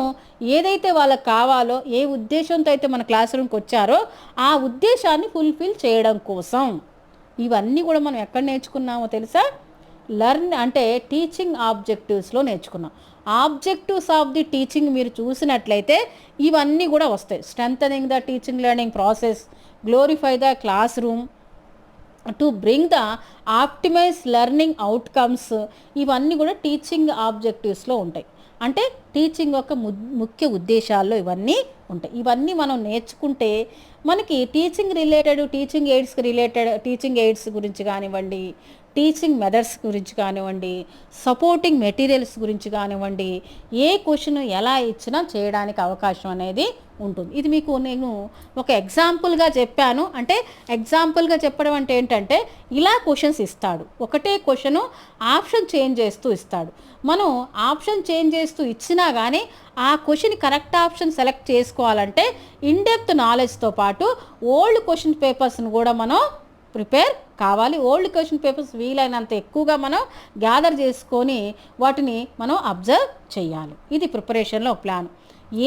ఏదైతే వాళ్ళకి కావాలో, ఏ ఉద్దేశంతో అయితే మన క్లాస్ రూమ్కి వచ్చారో ఆ ఉద్దేశాన్ని ఫుల్ఫిల్ చేయడం కోసం. ఇవన్నీ కూడా మనం ఎక్కడ నేర్చుకున్నామో తెలుసా? అంటే టీచింగ్ ఆబ్జెక్టివ్స్లో నేర్చుకున్నాం. ఆబ్జెక్టివ్స్ ఆఫ్ ది టీచింగ్ మీరు చూసినట్లయితే ఇవన్నీ కూడా వస్తాయి. Strengthening the teaching learning process, glorify the class room, to bring the optimise learning outcomes, ఇవన్నీ కూడా టీచింగ్ ఆబ్జెక్టివ్స్లో ఉంటాయి. అంటే టీచింగ్ యొక్క ముఖ్య ఉద్దేశాల్లో ఇవన్నీ ఉంటాయి. ఇవన్నీ మనం నేర్చుకుంటే మనకి టీచింగ్ ఎయిడ్స్ గురించి కానివ్వండి, టీచింగ్ మెథడ్స్ గురించి కానివ్వండి, సపోర్టింగ్ మెటీరియల్స్ గురించి కానివ్వండి, ఏ క్వశ్చన్ ఎలా ఇచ్చినా చేయడానికి అవకాశం అనేది ఉంటుంది. ఇది మీకు నేను ఒక ఎగ్జాంపుల్గా చెప్పాను. అంటే ఎగ్జాంపుల్గా చెప్పడం అంటే ఏంటంటే ఇలా క్వశ్చన్స్ ఇస్తాడు, ఒకటే క్వశ్చను ఆప్షన్ చేంజ్ చేస్తూ ఇస్తాడు. మనం ఆప్షన్ చేంజ్ చేస్తూ ఇచ్చినా కానీ ఆ క్వశ్చన్ కరెక్ట్ ఆప్షన్ సెలెక్ట్ చేసుకోవాలంటే ఇన్డెప్త్ నాలెడ్జ్తో పాటు ఓల్డ్ క్వశ్చన్ పేపర్స్ని కూడా మనం ప్రిపేర్ కావాలి. ఓల్డ్ క్వశ్చన్ పేపర్స్ వీలైనంత ఎక్కువగా మనం గ్యాదర్ చేసుకొని వాటిని మనం అబ్జర్వ్ చేయాలి. ఇది ప్రిపరేషన్లో ప్లాన్.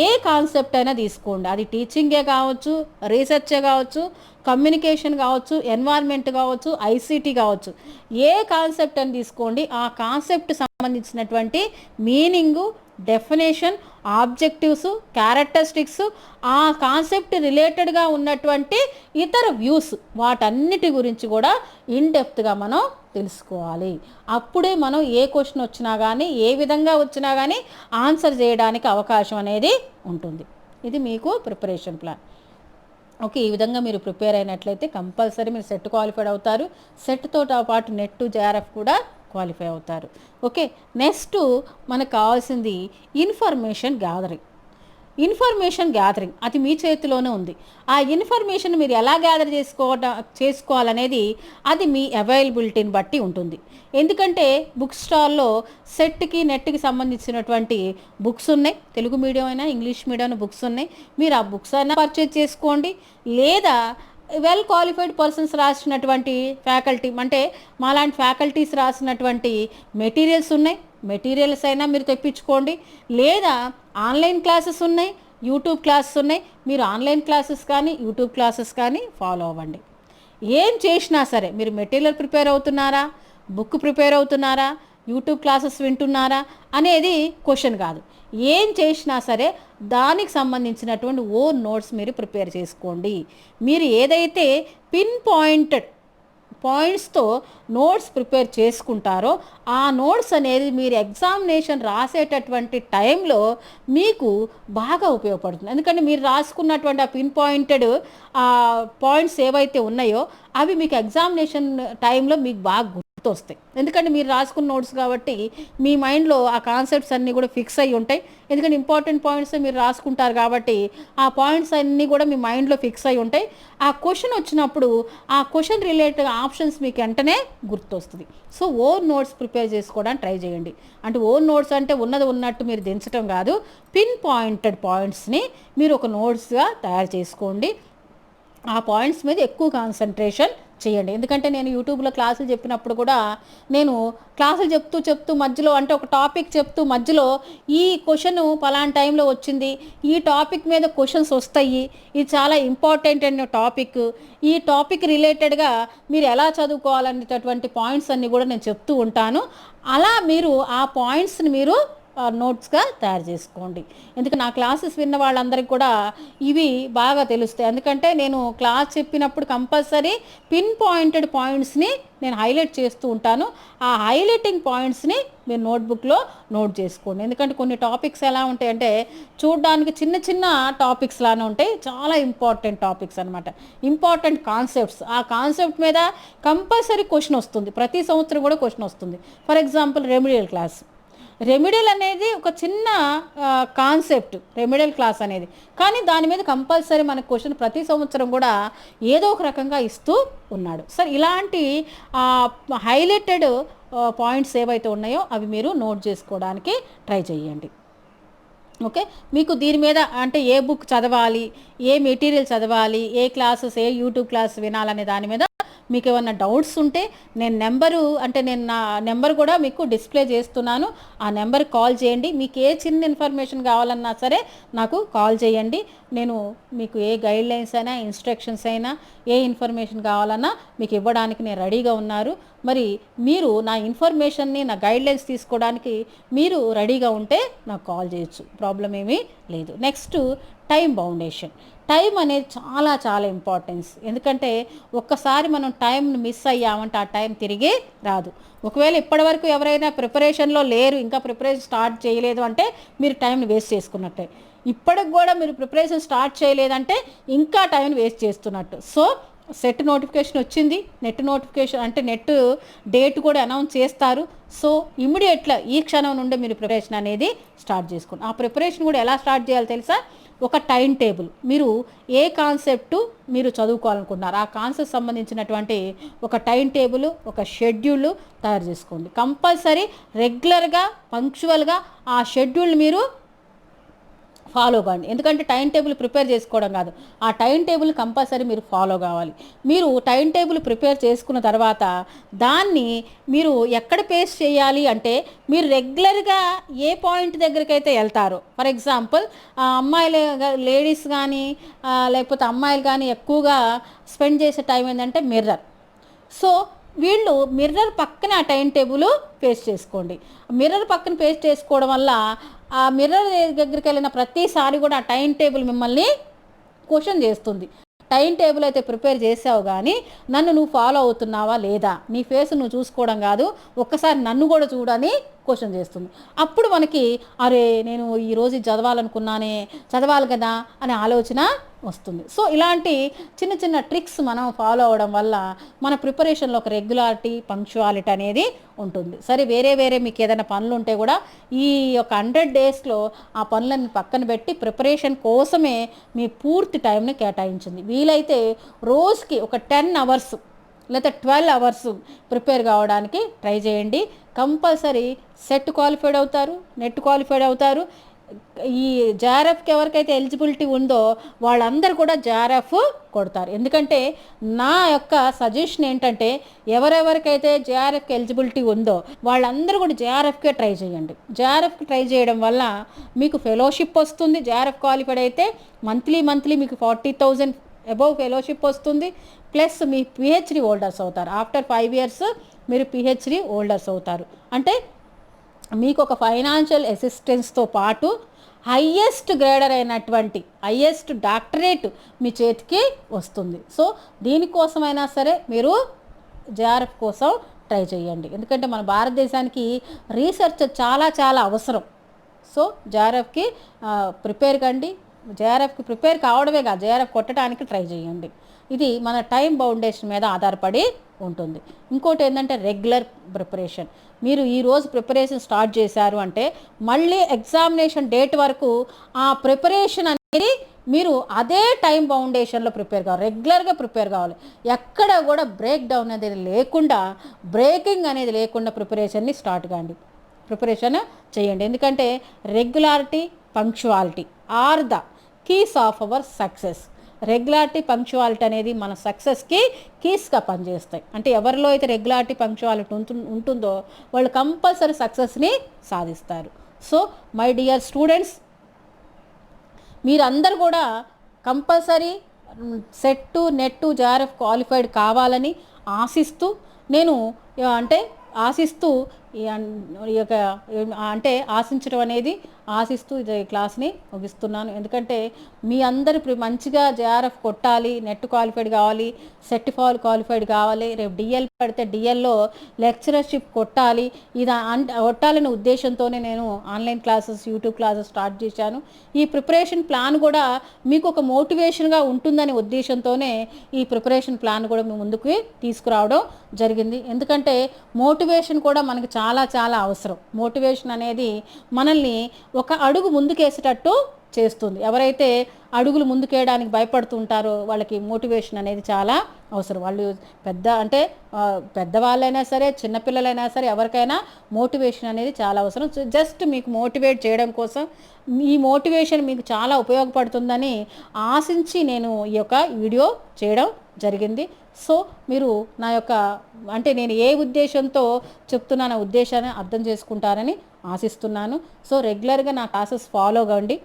ఏ కాన్సెప్ట్ అయినా తీసుకోండి, అది టీచింగే కావచ్చు, రీసెర్చే కావచ్చు, కమ్యూనికేషన్ కావచ్చు, ఎన్వైర్న్మెంట్ కావచ్చు, ఐసీటీ కావచ్చు, ఏ కాన్సెప్ట్ అని తీసుకోండి. ఆ కాన్సెప్ట్ సంబంధించినటువంటి మీనింగు, డెఫినేషన్, ఆబ్జెక్టివ్స్, క్యారెక్టరిస్టిక్స్, ఆ కాన్సెప్ట్ రిలేటెడ్గా ఉన్నటువంటి ఇతర వ్యూస్, వాటన్నిటి గురించి కూడా ఇన్డెప్త్గా మనం తెలుసుకోవాలి. అప్పుడే మనం ఏ క్వశ్చన్ వచ్చినా కానీ, ఏ విధంగా వచ్చినా కానీ ఆన్సర్ చేయడానికి అవకాశం అనేది ఉంటుంది. ఇది మీకు ప్రిపరేషన్ ప్లాన్. ఓకే, ఈ విధంగా మీరు ప్రిపేర్ అయినట్లయితే కంపల్సరీ మీరు సెట్ క్వాలిఫైడ్ అవుతారు. సెట్తో పాటు నెట్ జేఆర్ఎఫ్ కూడా క్వాలిఫై అవుతారు. ఓకే, నెక్స్ట్ మనకు కావాల్సింది ఇన్ఫర్మేషన్ గ్యాదరింగ్. అది మీ చేతిలోనే ఉంది. ఆ ఇన్ఫర్మేషన్ మీరు ఎలా గ్యాదర్ చేసుకోవాలనేది అది మీ అవైలబిలిటీని బట్టి ఉంటుంది. ఎందుకంటే బుక్ స్టాల్లో సెట్కి నెట్కి సంబంధించినటువంటి బుక్స్ ఉన్నాయి. తెలుగు మీడియం అయినా ఇంగ్లీష్ మీడియం బుక్స్ ఉన్నాయి. మీరు ఆ బుక్స్ అయినా పర్చేజ్ చేసుకోండి, లేదా వెల్ క్వాలిఫైడ్ పర్సన్స్ రాసినటువంటి ఫ్యాకల్టీ, అంటే మాలాంటి ఫ్యాకల్టీస్ రాసినటువంటి మెటీరియల్స్ ఉన్నాయి. మెటీరియల్స్ అయినా మీరు తెప్పించుకోండి, లేదా ఆన్లైన్ క్లాసెస్ ఉన్నాయి, యూట్యూబ్ క్లాసెస్ ఉన్నాయి. మీరు ఆన్లైన్ క్లాసెస్ కానీ యూట్యూబ్ క్లాసెస్ కానీ ఫాలో అవ్వండి. ఏం చేసినా సరే మీరు మెటీరియల్ ప్రిపేర్ అవుతున్నారా, బుక్ ప్రిపేర్ అవుతున్నారా, యూట్యూబ్ క్లాసెస్ వింటున్నారా అనేది క్వశ్చన్ కాదు. ఏం చేసినా సరే దానికి సంబంధించినటువంటి ఓన్ నోట్స్ మీరు ప్రిపేర్ చేసుకోండి. మీరు ఏదైతే పిన్ పాయింట్స్తో నోట్స్ ప్రిపేర్ చేసుకుంటారో ఆ నోట్స్ అనేది మీరు ఎగ్జామినేషన్ రాసేటటువంటి టైంలో మీకు బాగా ఉపయోగపడుతుంది. ఎందుకంటే మీరు రాసుకున్నటువంటి ఆ పిన్ పాయింటెడ్ పాయింట్స్ ఏవైతే ఉన్నాయో అవి మీకు ఎగ్జామినేషన్ టైంలో మీకు బాగా గుర్తొస్తాయి. ఎందుకంటే మీరు రాసుకున్న నోట్స్ కాబట్టి మీ మైండ్లో ఆ కాన్సెప్ట్స్ అన్నీ కూడా ఫిక్స్ అయ్యి ఉంటాయి. ఎందుకంటే ఇంపార్టెంట్ పాయింట్స్ మీరు రాసుకుంటారు కాబట్టి ఆ పాయింట్స్ అన్నీ కూడా మీ మైండ్లో ఫిక్స్ అయ్యి ఉంటాయి. ఆ క్వశ్చన్ వచ్చినప్పుడు ఆ క్వశ్చన్ రిలేటెడ్ ఆప్షన్స్ మీకు వెంటనే గుర్తొస్తుంది. సో ఓన్ నోట్స్ ప్రిపేర్ చేసుకోవడానికి ట్రై చేయండి. అంటే ఓన్ నోట్స్ అంటే ఉన్నది ఉన్నట్టు మీరు దించడం కాదు, పిన్ పాయింటెడ్ పాయింట్స్ని మీరు ఒక నోట్స్గా తయారు చేసుకోండి. ఆ పాయింట్స్ మీద ఎక్కువ కాన్సన్ట్రేషన్ చేయండి. ఎందుకంటే నేను యూట్యూబ్లో క్లాసులు చెప్పినప్పుడు కూడా నేను క్లాసులు చెప్తూ మధ్యలో అంటే ఒక టాపిక్ చెప్తూ మధ్యలో ఈ క్వశ్చన్ పలానా టైంలో వచ్చింది, ఈ టాపిక్ మీద క్వశ్చన్స్ వస్తాయి, ఇది చాలా ఇంపార్టెంట్ అనే టాపిక్, ఈ టాపిక్ రిలేటెడ్గా మీరు ఎలా చదువుకోవాలనేటటువంటి పాయింట్స్ అన్నీ కూడా నేను చెప్తూ ఉంటాను. అలా మీరు ఆ పాయింట్స్ని మీరు నోట్స్గా తయారు చేసుకోండి. ఎందుకంటే నా క్లాసెస్ విన్న వాళ్ళందరికీ కూడా ఇవి బాగా తెలుస్తాయి. ఎందుకంటే నేను క్లాస్ చెప్పినప్పుడు కంపల్సరీ పిన్ పాయింటెడ్ పాయింట్స్ని నేను హైలైట్ చేస్తూ ఉంటాను. ఆ హైలైటింగ్ పాయింట్స్ని మీరు నోట్బుక్లో నోట్ చేసుకోండి. ఎందుకంటే కొన్ని టాపిక్స్ ఎలా ఉంటాయంటే చూడడానికి చిన్న చిన్న టాపిక్స్ లానే ఉంటాయి, చాలా ఇంపార్టెంట్ టాపిక్స్ అనమాట, ఇంపార్టెంట్ కాన్సెప్ట్స్. ఆ కాన్సెప్ట్ మీద కంపల్సరీ క్వశ్చన్ వస్తుంది, ప్రతి సంవత్సరం కూడా క్వశ్చన్ వస్తుంది. ఫర్ ఎగ్జాంపుల్ రెమిడియల్ అనేది ఒక చిన్న కాన్సెప్ట్, రెమిడియల్ క్లాస్ అనేది, కానీ దాని మీద కంపల్సరీ మనకు క్వశ్చన్ ప్రతి సంవత్సరం కూడా ఏదో ఒక రకంగా ఇస్తూ ఉన్నాడు. సరే, ఇలాంటి హైలైటెడ్ పాయింట్స్ ఏవైతే ఉన్నాయో అవి మీరు నోట్ చేసుకోవడానికి ట్రై చేయండి. ఓకే, మీకు దీని మీద అంటే ఏ బుక్ చదవాలి, ఏ మెటీరియల్ చదవాలి, ఏ క్లాసెస్, ఏ యూట్యూబ్ క్లాస్ వినాలనే దాని మీద మీకు ఏమన్నా డౌట్స్ ఉంటే నేను నా నెంబర్ కూడా మీకు డిస్ప్లే చేస్తున్నాను. ఆ నెంబర్కి కాల్ చేయండి. మీకు ఏ చిన్న ఇన్ఫర్మేషన్ కావాలన్నా సరే నాకు కాల్ చేయండి. నేను మీకు ఏ గైడ్లైన్స్ అయినా, ఇన్స్ట్రక్షన్స్ అయినా, ఏ ఇన్ఫర్మేషన్ కావాలన్నా మీకు ఇవ్వడానికి నేను రెడీగా ఉన్నారు. మరి మీరు నా ఇన్ఫర్మేషన్ని, నా గైడ్లైన్స్ తీసుకోవడానికి మీరు రెడీగా ఉంటే నాకు కాల్ చేయొచ్చు, ప్రాబ్లం ఏమీ లేదు. Next, time బౌండేషన్. టైం అనేది చాలా చాలా ఇంపార్టెన్స్. ఎందుకంటే ఒక్కసారి మనం టైంని మిస్ అయ్యామంటే ఆ టైం తిరిగి రాదు. ఒకవేళ ఇప్పటివరకు ఎవరైనా ప్రిపరేషన్లో లేరు, ఇంకా ప్రిపరేషన్ స్టార్ట్ చేయలేదు అంటే మీరు టైంని వేస్ట్ చేసుకున్నట్టే. ఇప్పటికి కూడా మీరు ప్రిపరేషన్ స్టార్ట్ చేయలేదంటే ఇంకా టైంని వేస్ట్ చేస్తున్నట్టు. సో సెట్ నోటిఫికేషన్ వచ్చింది, నెట్ నోటిఫికేషన్ అంటే నెట్ డేట్ కూడా అనౌన్స్ చేస్తారు. సో ఇమ్మీడియట్గా ఈ క్షణం నుండి మీరు ప్రిపరేషన్ అనేది స్టార్ట్ చేసుకోండి. ఆ ప్రిపరేషన్ కూడా ఎలా స్టార్ట్ చేయాలో తెలుసా? ఒక టైం టేబుల్, మీరు ఏ కాన్సెప్టు మీరు చదువుకోవాలనుకుంటున్నారు ఆ కాన్సెప్ట్ సంబంధించినటువంటి ఒక టైం టేబుల్, ఒక షెడ్యూల్ తయారు చేసుకోండి. కంపల్సరీ రెగ్యులర్గా పంక్చువల్గా ఆ షెడ్యూల్ని మీరు ఫాలో కావండి. ఎందుకంటే టైం టేబుల్ ప్రిపేర్ చేసుకోవడం కాదు, ఆ టైం టేబుల్ కంపల్సరీ మీరు ఫాలో కావాలి. మీరు టైం టేబుల్ ప్రిపేర్ చేసుకున్న తర్వాత దాన్ని మీరు ఎక్కడ పేస్ట్ చేయాలి అంటే మీరు రెగ్యులర్గా ఏ పాయింట్ దగ్గరికి అయితే వెళ్తారో, ఫర్ ఎగ్జాంపుల్ లేడీస్ కానీ లేకపోతే అమ్మాయిలు కానీ ఎక్కువగా స్పెండ్ చేసే టైం ఏంటంటే మిర్రర్. సో వీళ్ళు మిర్రర్ పక్కన ఆ టైం టేబుల్ పేస్ట్ చేసుకోండి. మిర్రర్ పక్కన పేస్ట్ చేసుకోవడం వల్ల ఆ మిర్రర్ దగ్గరికి వెళ్ళిన ప్రతిసారి కూడా ఆ టైం టేబుల్ మిమ్మల్ని క్వశ్చన్ చేస్తుంది. టైం టేబుల్ అయితే ప్రిపేర్ చేసావు కానీ నన్ను నువ్వు ఫాలో అవుతున్నావా లేదా, నీ ఫేస్ నువ్వు చూసుకోవడం కాదు, ఒక్కసారి నన్ను కూడా చూడని క్వశ్చన్ చేస్తుంది. అప్పుడు మనకి అరే నేను ఈరోజు చదవాలనుకున్నానే, చదవాలి కదా అనే ఆలోచన వస్తుంది. సో ఇలాంటి చిన్న చిన్న ట్రిక్స్ మనం ఫాలో అవ్వడం వల్ల మన ప్రిపరేషన్లో ఒక రెగ్యులారిటీ, పంక్చువాలిటీ అనేది ఉంటుంది. సరే, వేరే మీకు ఏదైనా పనులు ఉంటే కూడా ఈ ఒక 100 డేస్లో ఆ పనులను పక్కన పెట్టి ప్రిపరేషన్ కోసమే మీ పూర్తి టైంని కేటాయించింది. వీలైతే రోజుకి ఒక 10 అవర్స్ లేదా 12 అవర్స్ ప్రిపేర్ కావడానికి ట్రై చేయండి. కంపల్సరీ సెట్ క్వాలిఫైడ్ అవుతారు, నెట్ క్వాలిఫైడ్ అవుతారు. ఈ జేఆర్ఎఫ్కి ఎవరికైతే ఎలిజిబిలిటీ ఉందో వాళ్ళందరూ కూడా జేఆర్ఎఫ్ కొడతారు. ఎందుకంటే నా యొక్క సజెషన్ ఏంటంటే ఎవరెవరికైతే జేఆర్ఎఫ్కి ఎలిజిబిలిటీ ఉందో వాళ్ళందరూ కూడా జేఆర్ఎఫ్కే ట్రై చేయండి. జేఆర్ఎఫ్కి ట్రై చేయడం వల్ల మీకు ఫెలోషిప్ వస్తుంది. జేఆర్ఎఫ్ క్వాలిఫైడ్ అయితే మంత్లీ మీకు 40,000 అబౌవ్ ఫెలోషిప్ వస్తుంది. ప్లస్ మీ పిహెచ్డి హోల్డర్స్ అవుతారు. ఆఫ్టర్ 5 years మీరు పిహెచ్డి హోల్డర్స్ అవుతారు. అంటే మీకు ఒక ఫైనాన్షియల్ అసిస్టెన్స్తో పాటు హయ్యెస్ట్ గ్రేడర్ అయినటువంటి హయ్యెస్ట్ డాక్టరేట్ మీ చేతికి వస్తుంది. సో దీనికోసమైనా సరే మీరు జేఆర్ఎఫ్ కోసం ట్రై చేయండి. ఎందుకంటే మన భారతదేశానికి రీసెర్చ్ చాలా చాలా అవసరం. సో జేఆర్ఎఫ్కి ప్రిపేర్ కండి. జేఆర్ఎఫ్కి ప్రిపేర్ కావడమే కాదు, జేఆర్ఎఫ్ కొట్టడానికి ట్రై చేయండి. ఇది మన టైం బౌండేషన్ మీద ఆధారపడి ఉంటుంది. ఇంకోటి ఏంటంటే రెగ్యులర్ ప్రిపరేషన్. మీరు ఈరోజు ప్రిపరేషన్ స్టార్ట్ చేశారు అంటే మళ్ళీ ఎగ్జామినేషన్ డేట్ వరకు ఆ ప్రిపరేషన్ అనేది మీరు అదే టైం బౌండేషన్లో ప్రిపేర్ కావాలి, రెగ్యులర్గా ప్రిపేర్ కావాలి. ఎక్కడ కూడా బ్రేక్ డౌన్ అనేది లేకుండా, బ్రేకింగ్ అనేది లేకుండా ప్రిపరేషన్ చేయండి. ఎందుకంటే regularity, punctuality are the keys of our success. Regularity, punctuality అనేది మన సక్సెస్కి కీస్గా పనిచేస్తాయి. అంటే ఎవరిలో అయితే రెగ్యులారిటీ, పంక్చువాలిటీ ఉంటుందో వాళ్ళు కంపల్సరీ సక్సెస్ని సాధిస్తారు. సో మై డియర్ స్టూడెంట్స్, మీరందరూ కూడా compulsory set, net, JRF qualified కావాలని ఆశిస్తూ నేను ఆశిస్తూ ఆశించడం అనేది ఆశిస్తూ ఈ క్లాస్ని ముగిస్తున్నాను. ఎందుకంటే మీ అందరు మంచిగా జేఆర్ఎఫ్ కొట్టాలి, నెట్ క్వాలిఫైడ్ కావాలి, సెట్ క్వాలిఫైడ్ కావాలి. రేపు డిఎల్ పడితే డిఎల్లో లెక్చరర్షిప్ కొట్టాలి. ఇది కొట్టాలనే ఉద్దేశంతోనే నేను online classes, YouTube classes start చేశాను. ఈ ప్రిపరేషన్ ప్లాన్ కూడా మీకు ఒక మోటివేషన్గా ఉంటుందనే ఉద్దేశంతోనే ఈ ప్రిపరేషన్ ప్లాన్ కూడా మీ ముందుకు తీసుకురావడం జరిగింది. ఎందుకంటే మోటివేషన్ కూడా మనకి చాలా చాలా అవసరం. మోటివేషన్ అనేది మనల్ని ఒక అడుగు ముందుకేసేటట్టు చేస్తుంది. ఎవరైతే అడుగులు ముందుకేయడానికి భయపడుతుంటారో వాళ్ళకి మోటివేషన్ అనేది చాలా అవసరం. వాళ్ళు పెద్దవాళ్ళైనా సరే, చిన్నపిల్లలైనా సరే, ఎవరికైనా మోటివేషన్ అనేది చాలా అవసరం. జస్ట్ మీకు మోటివేట్ చేయడం కోసం, ఈ మోటివేషన్ మీకు చాలా ఉపయోగపడుతుందని ఆశించి నేను ఈ యొక్క వీడియో చేయడం జరిగింది. సో మీరు నా యొక్క నేను ఏ ఉద్దేశంతో చెప్తున్నాను ఆ ఉద్దేశాన్ని అర్థం చేసుకుంటారని ఆశిస్తున్నాను. సో రెగ్యులర్గా నా క్లాసెస్ ఫాలో కండి,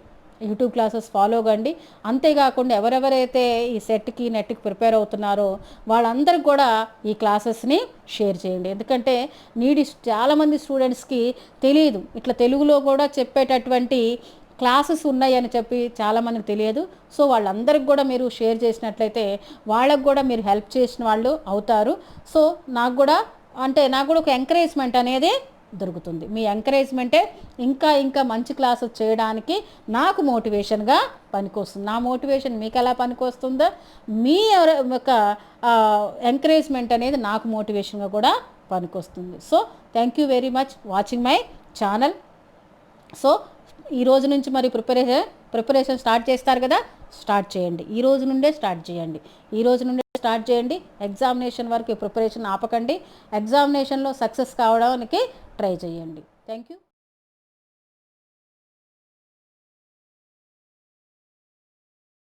యూట్యూబ్ క్లాసెస్ ఫాలో కండి. అంతేకాకుండా ఎవరెవరైతే ఈ సెట్కి, నెట్కి ప్రిపేర్ అవుతున్నారో వాళ్ళందరికీ కూడా ఈ క్లాసెస్ని షేర్ చేయండి. ఎందుకంటే చాలామంది స్టూడెంట్స్కి తెలియదు, ఇట్లా తెలుగులో కూడా చెప్పేటటువంటి క్లాసెస్ ఉన్నాయని చెప్పి చాలామందికి తెలియదు. సో వాళ్ళందరికి కూడా మీరు షేర్ చేసినట్లయితే వాళ్ళకు కూడా మీరు హెల్ప్ చేసిన వాళ్ళు అవుతారు. సో నాకు కూడా ఒక ఎంకరేజ్మెంట్ అనేది దొరుకుతుంది. మీ ఎంకరేజ్మెంటే ఇంకా మంచి క్లాసెస్ చేయడానికి నాకు మోటివేషన్గా పనికొస్తుంది. నా మోటివేషన్ మీకు ఎలా పనికొస్తుందో మీ యొక్క ఎంకరేజ్మెంట్ అనేది నాకు మోటివేషన్గా కూడా పనికొస్తుంది. So thank you very much watching my channel. So ఈ రోజు నుంచి మరి ప్రిపరేషన్ స్టార్ట్ చేస్తారు కదా, స్టార్ట్ చేయండి. ఈ రోజు నుండే స్టార్ట్ చేయండి. ఎగ్జామినేషన్ వరకు ప్రిపరేషన్ ఆపకండి. ఎగ్జామినేషన్లో సక్సెస్ కావడానికి ట్రై చేయండి. Thank you.